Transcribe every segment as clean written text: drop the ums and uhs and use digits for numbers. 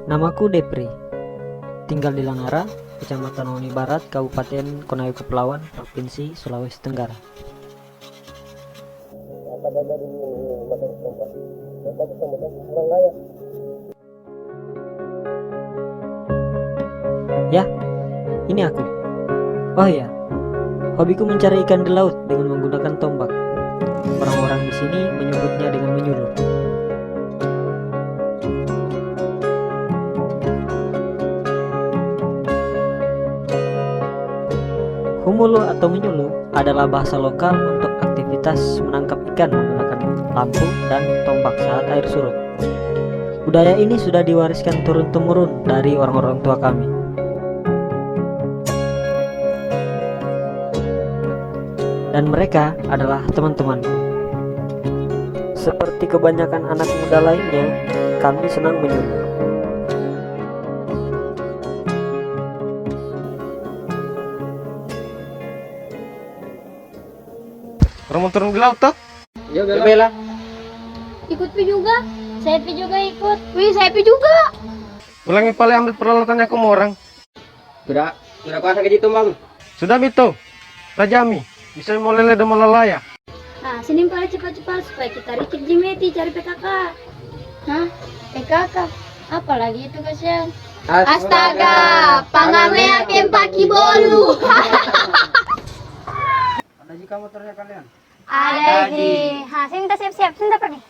Namaku Depri, tinggal di Langara, Kecamatan Wani Barat, Kabupaten Konawe Kepulauan, Provinsi Sulawesi Tenggara. Ya, ini aku. Oh ya, hobiku mencari ikan di laut dengan menggunakan tombak. Orang-orang di sini menyebutnya dengan menyuluh. Humulu atau menyuluh adalah bahasa lokal untuk aktivitas menangkap ikan menggunakan lampu dan tombak saat air surut. Budaya ini sudah diwariskan turun-temurun dari orang-orang tua kami. Dan mereka adalah teman-temanku. Seperti kebanyakan anak muda lainnya, kami senang menyuluh. Orang mau turun di laut toh? Ya Ya Bella. Bella. Ikut Pi juga. Saya Pi juga ikut. Wih, saya Pi juga. Ulangi pale ambil peralatannya aku mau orang. Sudah kuasa ke situ bang. Sudah Mito. Rajami. Bisa mau lele dan mau lalaya. Nah, sini pada cepat-cepat supaya kita rikit Jimeti cari PKK. Hah? PKK? Apalagi itu kasihan. Astaga, pangamea kempaki bolu. Ada jika motornya kalian? Ada Ji. Ha, sini kita siap-siap. Sini kita pergi.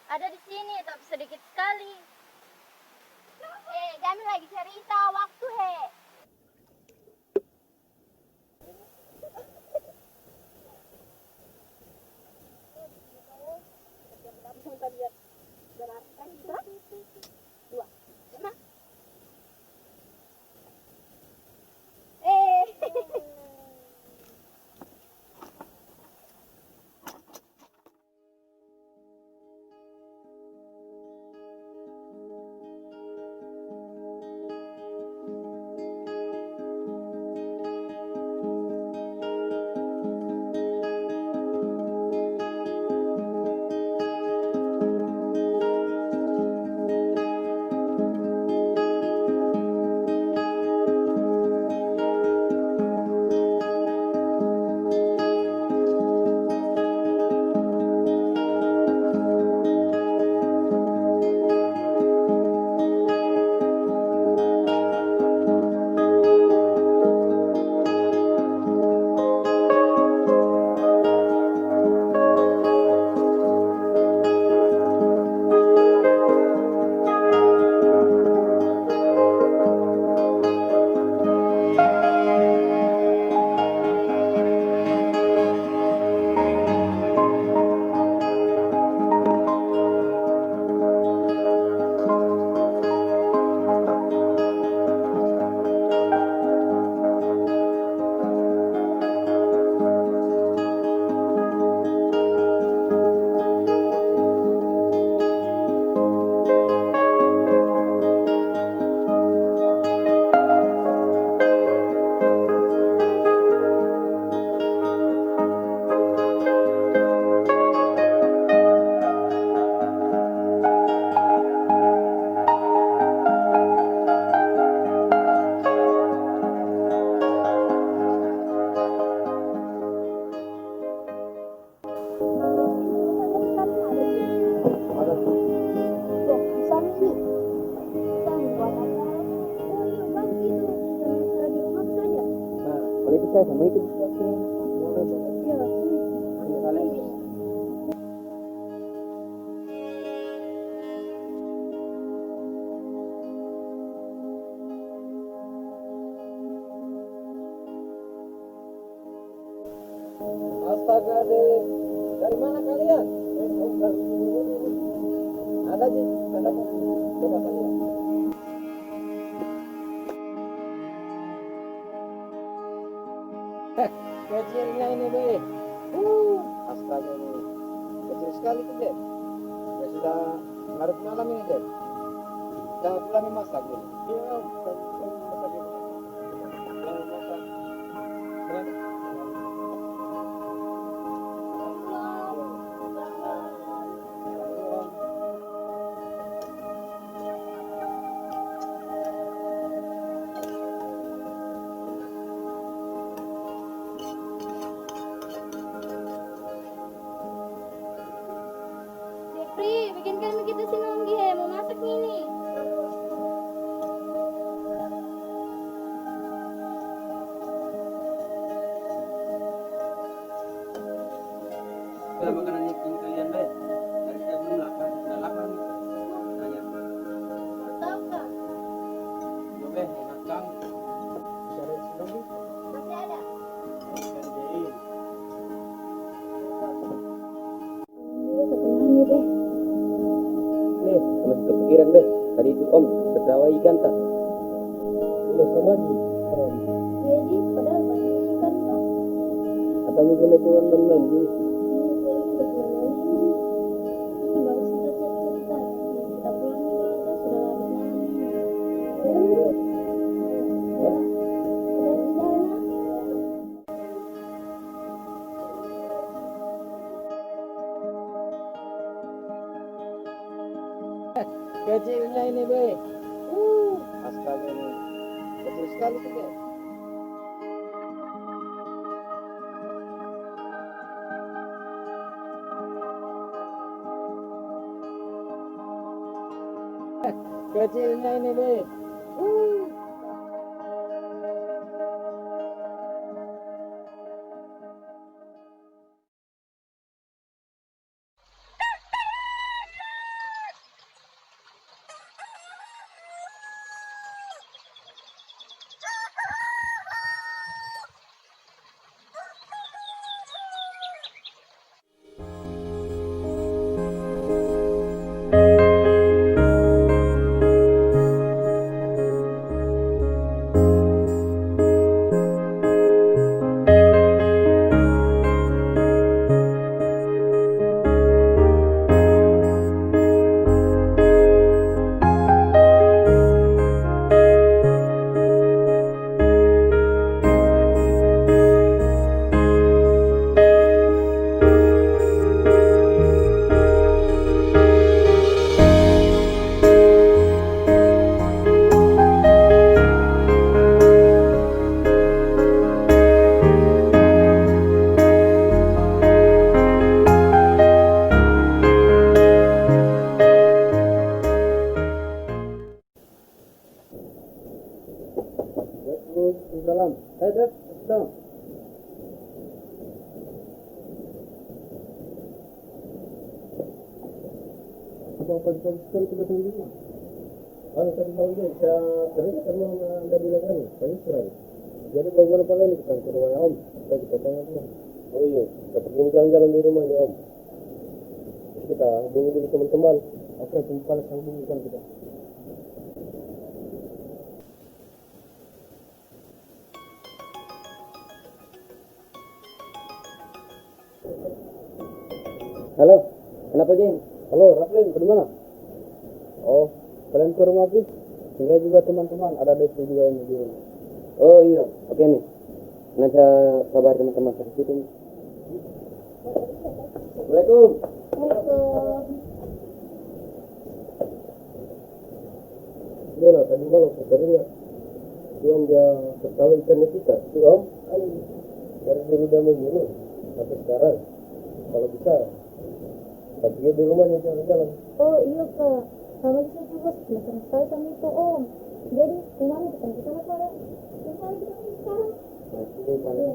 Ada di sini, tapi sedikit sekali. Kami lagi cerita waktu, saya sama ikut. Iya. Astaga deh, dari mana kalian? Ada sih, ada apa? Coba kalian. Kecilnya ini be. Astaga ini, kecil sekali tuh deh. Ya sudah larut malam ini deh. Jangan pulang masak deh. Iya, masak ini. Jangan masak. Jepri, bikinkan begitu sinonggi he, mau masak ini. Udah makanan yang kalian deh. Dari saya belum lapar, sudah lapar nih. Nanya, Tahu kak? coba enak kang. Bisa ada sedang nih. Masih ada. Ikan jahil. Nih, masih kepikiran be. Tadi itu om tertawa ikan tak? Iya sama aja. Jadi padahal banyak ikan kak. Atau mungkin itu main-main di. Ini baru kita cerita. Kita pulang dulu aja sudah larut malam. Ayo. Ya. Udah di sana. Kecilnya ini be. Astaga ini. Kecil sekali tuh be. Kecilnya ini be. Salam. Dad, salam. Apa sekali kita sendiri? Tadi malam dia bisa kerja karena anda bilang kan banyak sekali. Jadi bagaimana apa lagi kita ke rumahnya om? Kita tanya dia. Oh iya, kita pergi jalan-jalan di rumahnya om. Terus kita hubungi dulu teman-teman. Oke, tunggu hubungikan kita. Halo, kenapa Jin? Halo, Raflin, ke mana? Oh, kalian ke rumah sih? Sehingga juga teman-teman, ada Devi juga yang di rumah. Oh iya, oke nih. Nanti kabar teman-teman dari situ. Assalamualaikum. Assalamualaikum. Gimana tadi malam sebenarnya Om dia ketahui ikannya kita, si Om dari dulu dia menyuruh sampai sekarang kalau bisa pergi di rumahnya jalan-jalan. Oh iya kak, sama kita juga penasaran sekali sama itu om. Jadi gimana kita sama sekarang? Gimana kita sekarang? Ini paling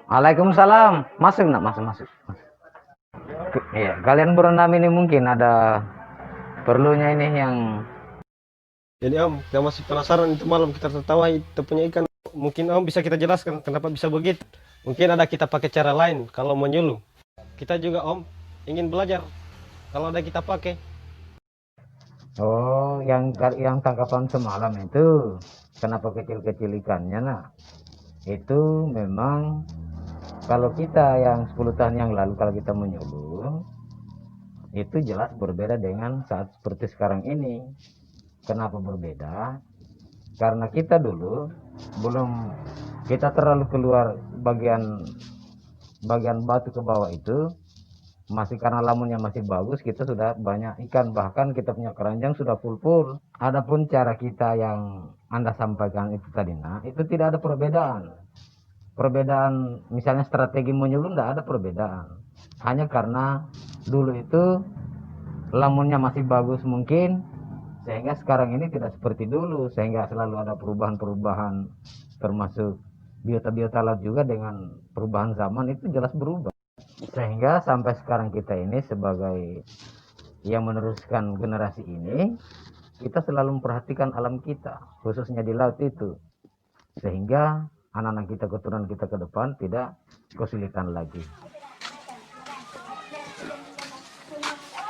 Waalaikumsalam. Masuk nak, masuk. Iya, kalian berenam ini mungkin ada perlunya ini yang jadi Om, kita masih penasaran itu malam kita tertawa itu punya ikan. Mungkin Om bisa kita jelaskan kenapa bisa begitu. Mungkin ada kita pakai cara lain kalau menyuluh. Kita juga Om ingin belajar kalau ada kita pakai. oh yang tangkapan semalam itu kenapa kecil-kecil ikannya nak? Itu memang kalau kita yang 10 tahun yang lalu kalau kita menyuluh itu jelas berbeda dengan saat seperti sekarang ini. Kenapa berbeda? Karena kita dulu belum kita terlalu keluar bagian batu ke bawah itu masih karena lamunnya masih bagus kita sudah banyak ikan, bahkan kita punya keranjang sudah full. Adapun cara kita yang Anda sampaikan itu tadi nah itu tidak ada perbedaan misalnya strategi menyuluh tidak ada perbedaan, hanya karena dulu itu lamunnya masih bagus mungkin sehingga sekarang ini tidak seperti dulu, sehingga selalu ada perubahan termasuk biota laut juga dengan perubahan zaman itu jelas berubah, sehingga sampai sekarang kita ini sebagai yang meneruskan generasi ini kita selalu memperhatikan alam kita khususnya di laut itu, sehingga anak-anak kita keturunan kita ke depan tidak kesulitan lagi.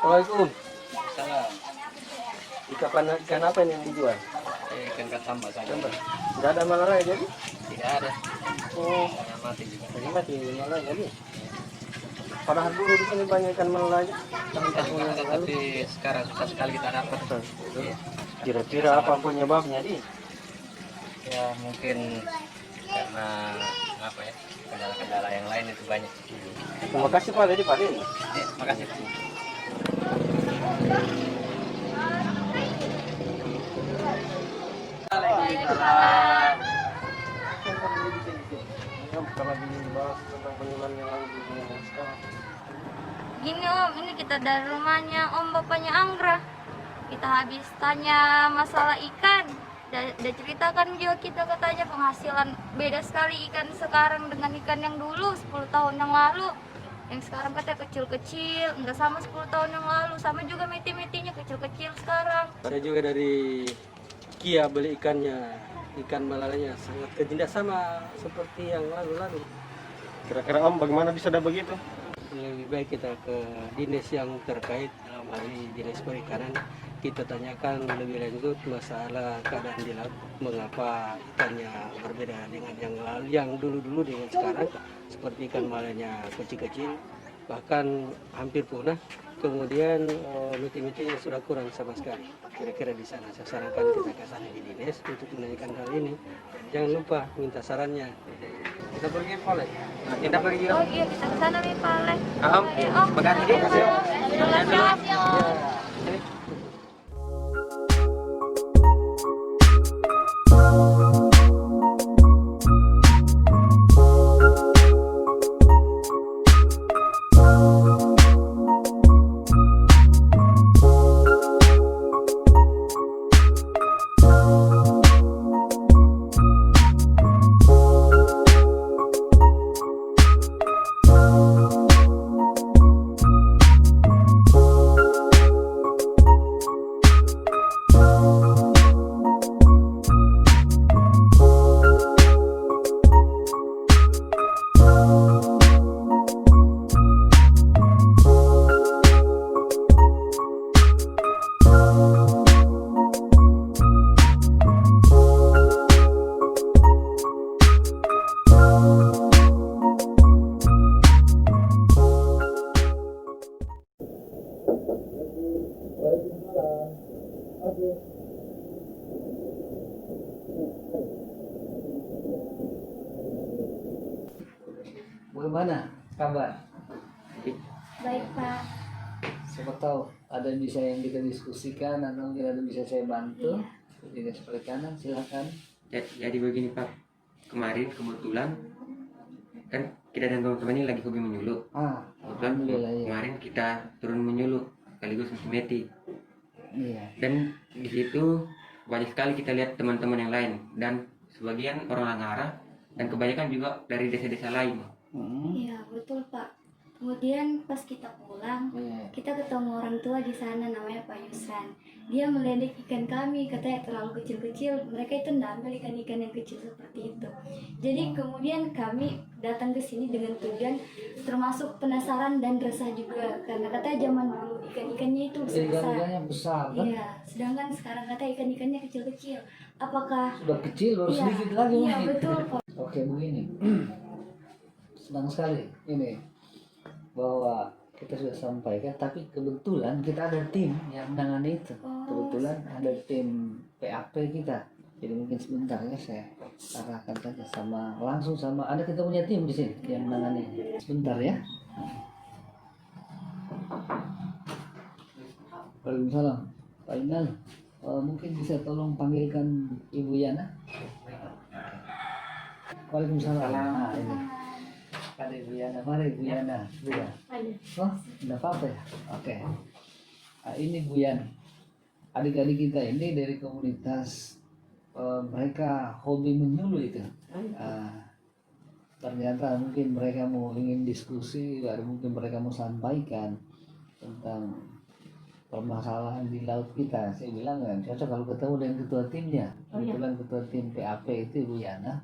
Assalamualaikum. Ikan apa ini yang dijual? Ikan katamba saja. Tidak ada malarai jadi? Tidak ada. Oh, Mati juga. jadi mati malarai jadi. Padahal dulu di sini banyak ikan malarai. Tahun-tahun yang lalu. Tapi sekarang susah sekali kita dapat. Kira-kira apa penyebabnya di? Ya mungkin karena apa ya, kendala-kendala yang lain itu banyak. Terima kasih Pak Dedi. Makasih. Kalau dibahas tentang penyuluhan yang lain di dunia sekarang. Gini Om, ini kita dari rumahnya Om bapaknya Anggra. Kita habis tanya masalah ikan. Udah ceritakan juga kita katanya penghasilan beda sekali ikan sekarang dengan ikan yang dulu 10 tahun yang lalu. Yang sekarang katanya kecil-kecil, enggak sama 10 tahun yang lalu. Sama juga meti-metinya kecil-kecil sekarang. Ada juga dari Kia beli ikannya, ikan malalanya sangat kecil, tidak sama seperti yang lalu-lalu. Kira-kira Om bagaimana bisa ada begitu? Lebih baik kita ke dinas yang terkait dalam hal ini dinas perikanan. Kita tanyakan lebih lanjut masalah keadaan di laut, mengapa ikannya berbeda dengan yang lalu, yang dulu-dulu dengan sekarang, seperti ikan malanya kecil-kecil, bahkan hampir punah. Kemudian meti-metinya sudah kurang sama sekali. Kira-kira di sana saya sarankan kita ke sana di dinas untuk menanyakan hal ini. Jangan lupa minta sarannya. Kita pergi Pak. Kita pergi. Oh iya, kita ke sana nih Pak Lek. Om, Makasih Om. Makasih Om. Bagaimana kabar? Baik Pak. Siapa tahu ada bisa yang kita diskusikan atau mungkin ada bisa saya bantu. Dinas Perikanan silakan. Jadi begini Pak, kemarin kebetulan kan kita dan teman-teman ini lagi hobi menyuluh. Kebetulan Alhamdulillah ya. kemarin kita turun menyuluh sekaligus meti. Iya. Dan di situ banyak sekali kita lihat teman-teman yang lain dan sebagian orang Langara dan kebanyakan juga dari desa-desa lain. Iya, betul Pak. Kemudian pas kita pulang, Iya. kita ketemu orang tua di sana namanya Pak Yusran. Dia meledek ikan kami, katanya terlalu kecil-kecil. Mereka itu ngambil ikan-ikan yang kecil seperti itu. Jadi kemudian kami datang ke sini dengan tujuan termasuk penasaran dan resah juga, karena katanya zaman dulu ikan-ikannya itu besar. Ikan-ikannya besar kan? Iya, sedangkan sekarang kata ikan-ikannya kecil-kecil. Apakah Sudah kecil baru Iya, sedikit lagi. iya Umi. betul Pak. Oke begini. Senang sekali ini bahwa kita sudah sampaikan, tapi kebetulan kita ada tim yang menangani itu. Kebetulan ada tim PAP kita. Jadi mungkin sebentar ya saya arahkan saja langsung sama ada kita punya tim di sini yang menangani. Sebentar ya. Waalaikumsalam. Pak Inal, mungkin bisa tolong panggilkan Ibu Yana. Waalaikumsalam. Nah, ini. Ada Ibu Yana, mari Ibu Yana. Bu ya. Oh, enggak apa-apa ya? Oke. Nah, ini Bu Yana. Adik-adik kita ini dari komunitas mereka hobi menyuluh itu. Ternyata mungkin mereka mau ingin diskusi, baru mungkin mereka mau sampaikan tentang permasalahan di laut kita. Saya bilang kan cocok kalau ketemu dengan ketua timnya. Kebetulan ketua tim PAP itu Ibu Yana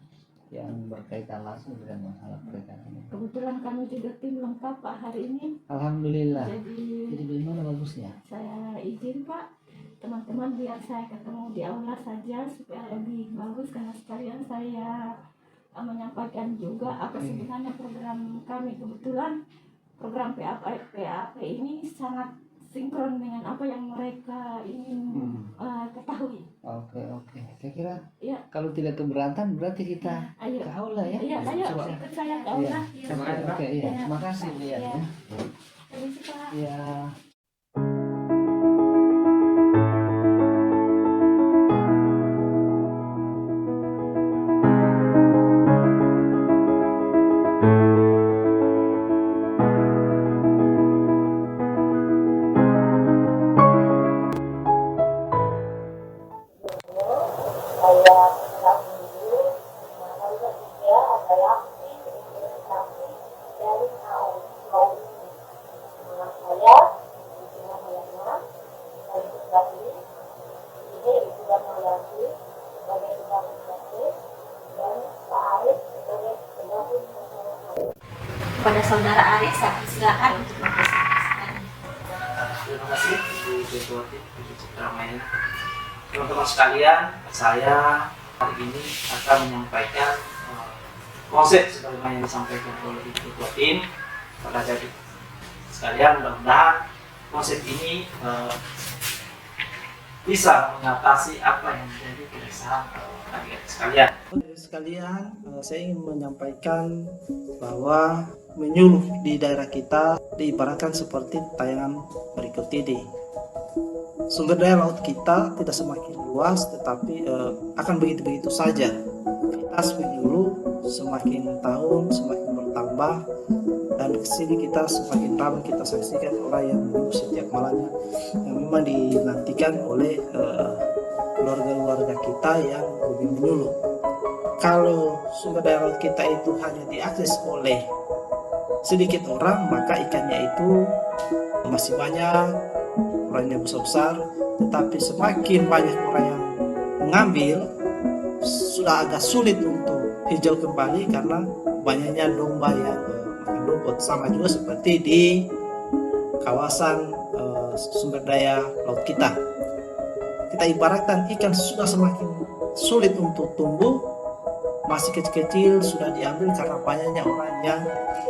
yang berkaitan langsung dengan masalah perikanan. Kebetulan kami juga tim lengkap Pak hari ini. Alhamdulillah. Jadi Jadi bagaimana bagusnya? saya izin Pak, teman-teman biar saya ketemu di aula saja supaya lebih bagus, karena sekalian saya menyampaikan juga apa sebenarnya program kami. Kebetulan program PAP ini sangat sinkron dengan apa yang mereka ingin ketahui. Oke. Saya kira Ya. kalau tidak keberatan berarti kita Ayo. ke aula ya. Iya, ayo Coba. ikut saya ke Iya. aula. Terima kasih, Pak. Oke, iya. Terima kasih Bu Yana. Iya. Permisi, Pak. Ya. Pada saudara Aris, silakan untuk mempresentasikan. Terima kasih Ibu Ketua Tim Ramai. Teman-teman sekalian, saya hari ini akan menyampaikan konsep sebagaimana yang disampaikan oleh Ibu Ketua Tim pada jadi sekalian. Mudah-mudahan konsep ini bisa mengatasi apa yang menjadi keresahan adik-adik sekalian. Sekalian, saya ingin menyampaikan bahwa menyuluh di daerah kita diibaratkan seperti tayangan berikut ini. Sumber daya laut kita tidak semakin luas, tetapi akan begitu-begitu saja. Aktivitas menyuluh semakin tahun semakin bertambah, dan kesini kita semakin ramai kita saksikan orang yang menyuluh setiap malamnya, yang memang dinantikan oleh keluarga-keluarga kita yang hobi menyuluh. Kalau sumber daya laut kita itu hanya diakses oleh sedikit orang, maka ikannya itu masih banyak, orangnya besar-besar. Tetapi semakin banyak orang yang mengambil, sudah agak sulit untuk hijau kembali karena banyaknya domba yang makan rumput. Sama juga seperti di kawasan sumber daya laut kita. Kita ibaratkan ikan sudah semakin sulit untuk tumbuh, masih kecil-kecil sudah diambil karena banyaknya orang yang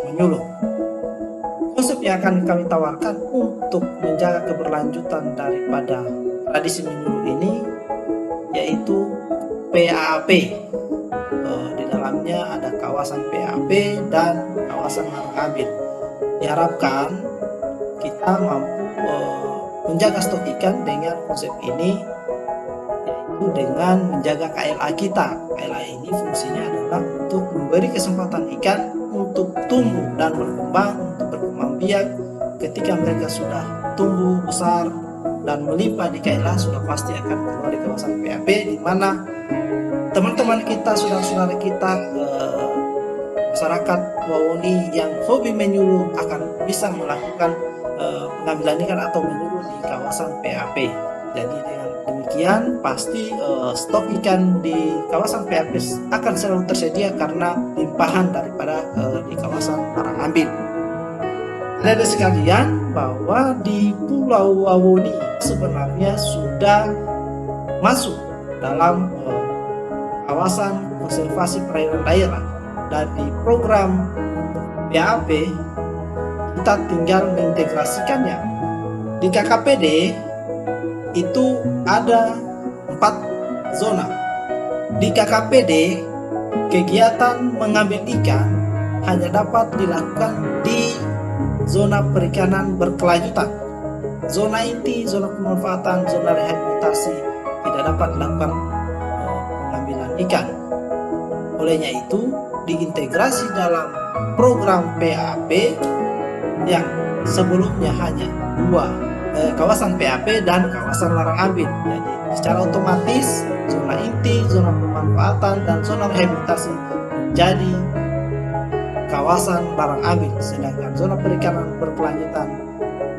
menyuluh. Konsep yang akan kami tawarkan untuk menjaga keberlanjutan daripada tradisi menyuluh ini yaitu PAP. Di dalamnya ada kawasan PAP dan kawasan Marangabir. Diharapkan kita mampu menjaga stok ikan dengan konsep ini, yaitu dengan menjaga KLA kita. KLA ini fungsinya adalah untuk memberi kesempatan ikan untuk tumbuh dan berkembang, untuk berkembang biak. Ketika mereka sudah tumbuh besar dan melimpah di KLA, sudah pasti akan keluar di kawasan PAP, di mana teman-teman kita, saudara-saudara kita, masyarakat Wawoni yang hobi menyuluh akan bisa melakukan pengambilan ikan atau menyuluh di kawasan PAP. Jadi dengan demikian pasti stok ikan di kawasan PAP akan selalu tersedia karena limpahan daripada di kawasan Larang Ambil. Ada sekalian bahwa di Pulau Wawoni sebenarnya sudah masuk dalam kawasan konservasi perairan daerah. Dari program PAP kita tinggal mengintegrasikannya. Di KKPD itu ada 4 zona. Di KKPD kegiatan mengambil ikan hanya dapat dilakukan di zona perikanan berkelanjutan. Zona inti, zona pemanfaatan, zona rehabilitasi tidak dapat dilakukan pengambilan ikan. Olehnya itu diintegrasi dalam program PAP yang sebelumnya hanya 2 kawasan PAP dan kawasan Larang Ambil. Jadi secara otomatis zona inti, zona pemanfaatan, dan zona rehabilitasi menjadi kawasan Larang Ambil, sedangkan zona perikanan berkelanjutan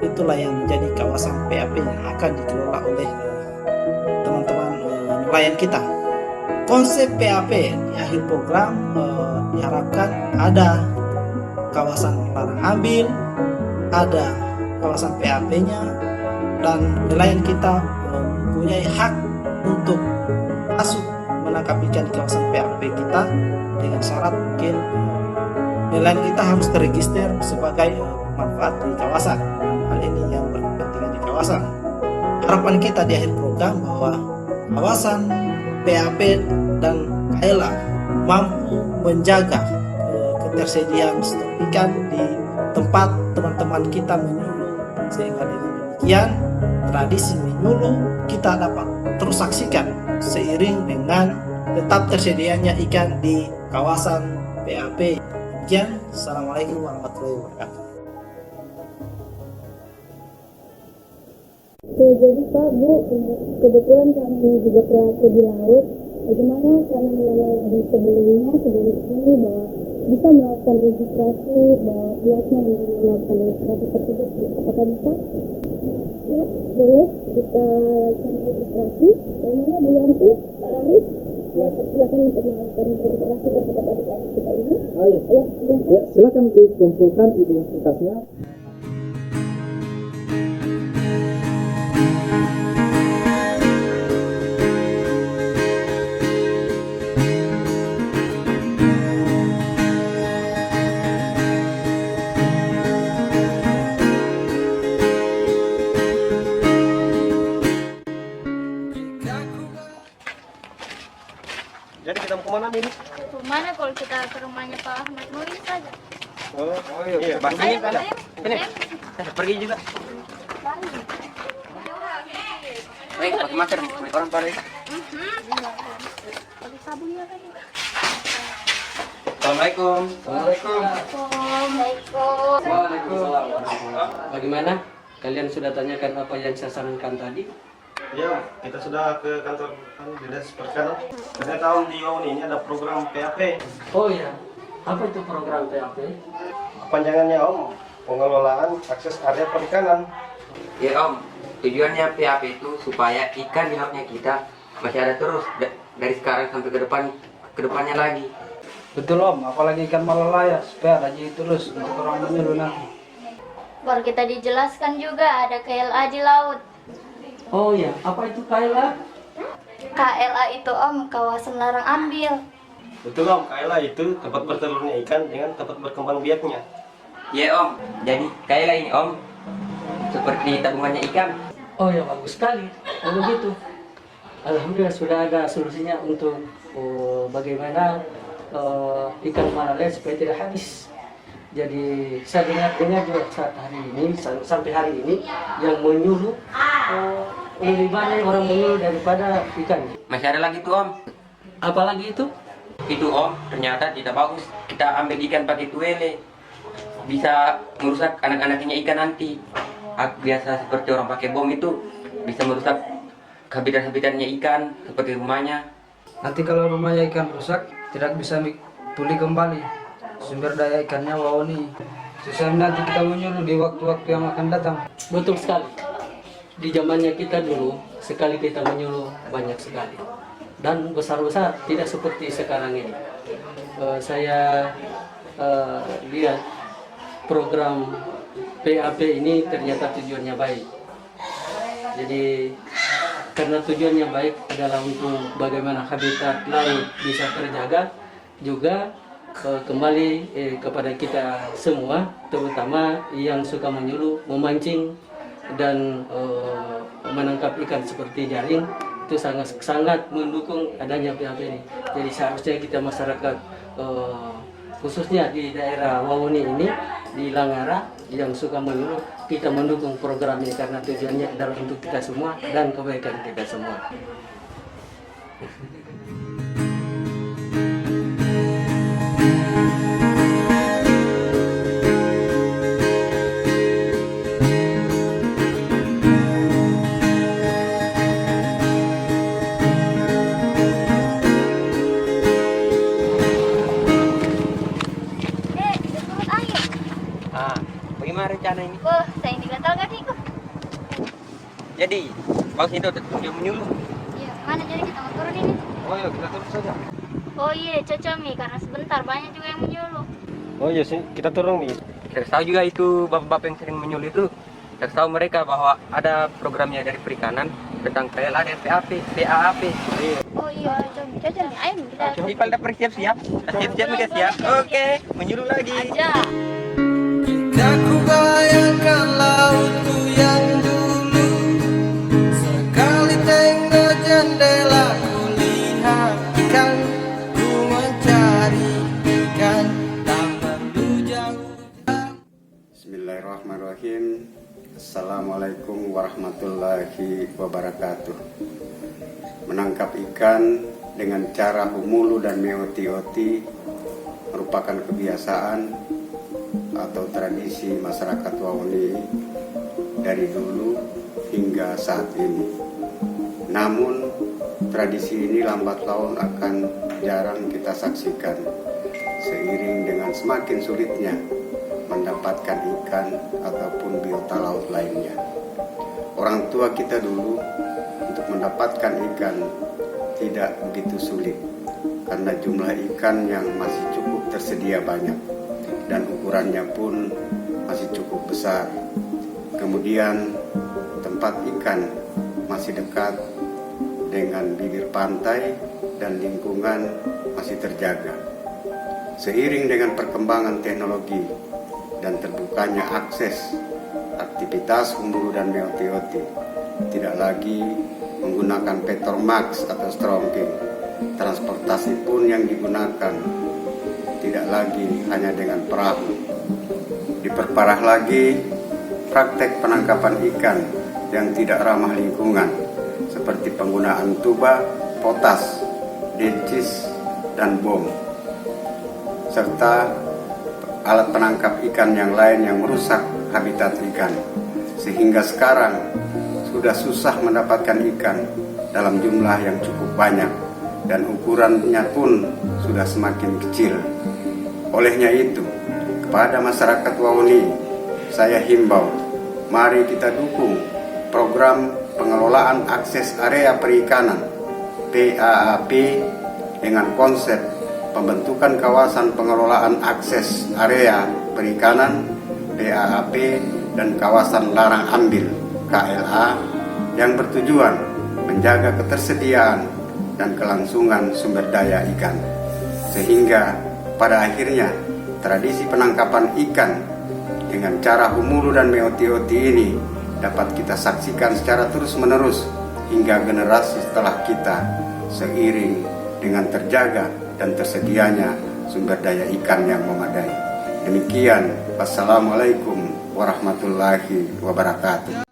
itulah yang menjadi kawasan PAP yang akan dikelola oleh teman-teman nelayan kita. Konsep PAP di akhir program diharapkan ada kawasan Larang Ambil, ada kawasan PAP-nya, dan nelayan kita mempunyai hak untuk masuk menangkap ikan di kawasan PAP kita dengan syarat mungkin nelayan kita harus terregister sebagai manfaat di kawasan. Hal ini yang berkepentingan di kawasan. Harapan kita di akhir program bahwa kawasan PAP dan KLA mampu menjaga ketersediaan stok ikan di tempat teman-teman kita menyuluh, sehingga dengan demikian tradisi menyuluh kita dapat terus saksikan seiring dengan tetap tersedianya ikan di kawasan PAP. Demikian, Assalamualaikum warahmatullahi wabarakatuh. Oke, jadi Pak, Bu, kebetulan kami juga pelaku di laut. Bagaimana cara mengenai sebelum ini bahwa bisa melakukan registrasi, bahwa pihaknya melakukan registrasi tersebut, apakah bisa? Ya, boleh kita lakukan registrasi. Bagaimana Bu Yanti, Pak Arif? Ya, silakan untuk melakukan registrasi terhadap adik-adik kita ini. Oh iya. Ya, silakan dikumpulkan identitasnya. Jadi kita mau kemana ini? Kemana kalau kita ke rumahnya Pak Ahmad Muin saja? Oh iya, bahasanya kan? Ini, pergi juga. Baik, pakai masker, orang pada itu. Pakai sabunnya kan? Assalamualaikum. Waalaikumsalam. Waalaikumsalam. Bagaimana? Kalian sudah tanyakan apa yang saya sarankan tadi? Ya, kita sudah ke kantor dinas perikanan. Ternyata Om di Wawoni ini ada program PAP. Oh iya, apa itu program PAP? Panjangannya Om, pengelolaan akses area perikanan. Ya Om, tujuannya PAP itu supaya ikan di lautnya kita masih ada terus dari sekarang sampai ke depannya lagi. Betul Om, apalagi ikan malalaya supaya ada terus untuk orang menyuluh nanti. Baru kita dijelaskan juga ada KLA di laut. Oh iya, apa itu KLA? KLA itu Om, kawasan Larang Ambil. Betul Om, KLA itu tempat bertelurnya ikan dengan tempat berkembang biaknya. Ya Om, jadi KLA ini Om seperti tabungannya ikan. Oh ya, bagus sekali. Oh begitu. Alhamdulillah sudah ada solusinya untuk bagaimana ikan malalaya supaya tidak habis. Jadi saya dengar juga saat hari ini sampai hari ini yang menyuluh lebih banyak orang menyuluh daripada ikan. Masih ada lagi tuh Om. Apalagi itu? itu Om, ternyata tidak bagus. Kita ambil ikan pakai tuele, bisa merusak anak-anaknya ikan nanti. Biasa seperti orang pakai bom itu bisa merusak habitat-habitatnya ikan seperti rumahnya. Nanti kalau rumahnya ikan rusak, tidak bisa pulih kembali sumber daya ikannya wawoni. Susah nanti kita menyuruh di waktu-waktu yang akan datang. Betul sekali. Di zamannya kita dulu, sekali kita menyuluh banyak sekali. Dan besar-besar, tidak seperti sekarang ini. Saya lihat program PAP ini ternyata tujuannya baik. Jadi karena tujuannya baik adalah untuk bagaimana habitat laut bisa terjaga, juga kembali kepada kita semua, terutama yang suka menyuluh, memancing dan menangkap ikan seperti jaring, itu sangat mendukung adanya PAP ini. Jadi seharusnya kita masyarakat khususnya di daerah Wawoni ini, di Langara yang suka menyuluh, kita mendukung program ini karena tujuannya adalah untuk kita semua dan kebaikan kita semua. Bagaimana rencana ini? Wah, saya digatal gak nih? Jadi, bagus itu dia menyuluh. Iya, mana jadi kita mau turun ini? Oh iya, kita turun saja. Oh iya, cocok nih, karena sebentar banyak juga yang menyuluh. Oh iya sih, kita turun nih. Kita tahu juga itu bapak-bapak yang sering menyuluh itu. Kita tahu mereka bahwa ada programnya dari perikanan tentang PLA dan PAP. Oh iya, cocok nih. Ayo kita. Ipal udah siap. Siap-siap nih siap. Oke, menyuluh lagi. Aja. Jika ku bayangkan lautku yang dulu, sekali tengok jendela ku lihat ikan, ku mencari ikan tak perlu jauh. Bismillahirrahmanirrahim. Assalamualaikum warahmatullahi wabarakatuh. Menangkap ikan dengan cara humulu dan meoti-oti merupakan kebiasaan atau tradisi masyarakat Wawoni dari dulu hingga saat ini. Namun tradisi ini lambat laun akan jarang kita saksikan seiring dengan semakin sulitnya mendapatkan ikan ataupun biota laut lainnya. Orang tua kita dulu untuk mendapatkan ikan tidak begitu sulit karena jumlah ikan yang masih cukup tersedia banyak dan ukurannya pun masih cukup besar. Kemudian tempat ikan masih dekat dengan bibir pantai dan lingkungan masih terjaga. Seiring dengan perkembangan teknologi dan terbukanya akses aktivitas humulu dan meoti-oti, tidak lagi menggunakan petromax atau strongking. Transportasi pun yang digunakan tidak lagi hanya dengan perahu. Diperparah lagi praktek penangkapan ikan yang tidak ramah lingkungan seperti penggunaan tuba, potas, dencis, dan bom, serta alat penangkap ikan yang lain yang merusak habitat ikan, sehingga sekarang sudah susah mendapatkan ikan dalam jumlah yang cukup banyak dan ukurannya pun sudah semakin kecil. Olehnya itu, kepada masyarakat Wawoni, saya himbau, mari kita dukung program pengelolaan akses area perikanan PAAP dengan konsep pembentukan kawasan pengelolaan akses area perikanan PAAP dan kawasan larang ambil KLA yang bertujuan menjaga ketersediaan dan kelangsungan sumber daya ikan, sehingga pada akhirnya tradisi penangkapan ikan dengan cara humulu dan meoti-oti ini dapat kita saksikan secara terus-menerus hingga generasi setelah kita, seiring dengan terjaga dan tersedianya sumber daya ikan yang memadai. Demikian, wassalamualaikum warahmatullahi wabarakatuh.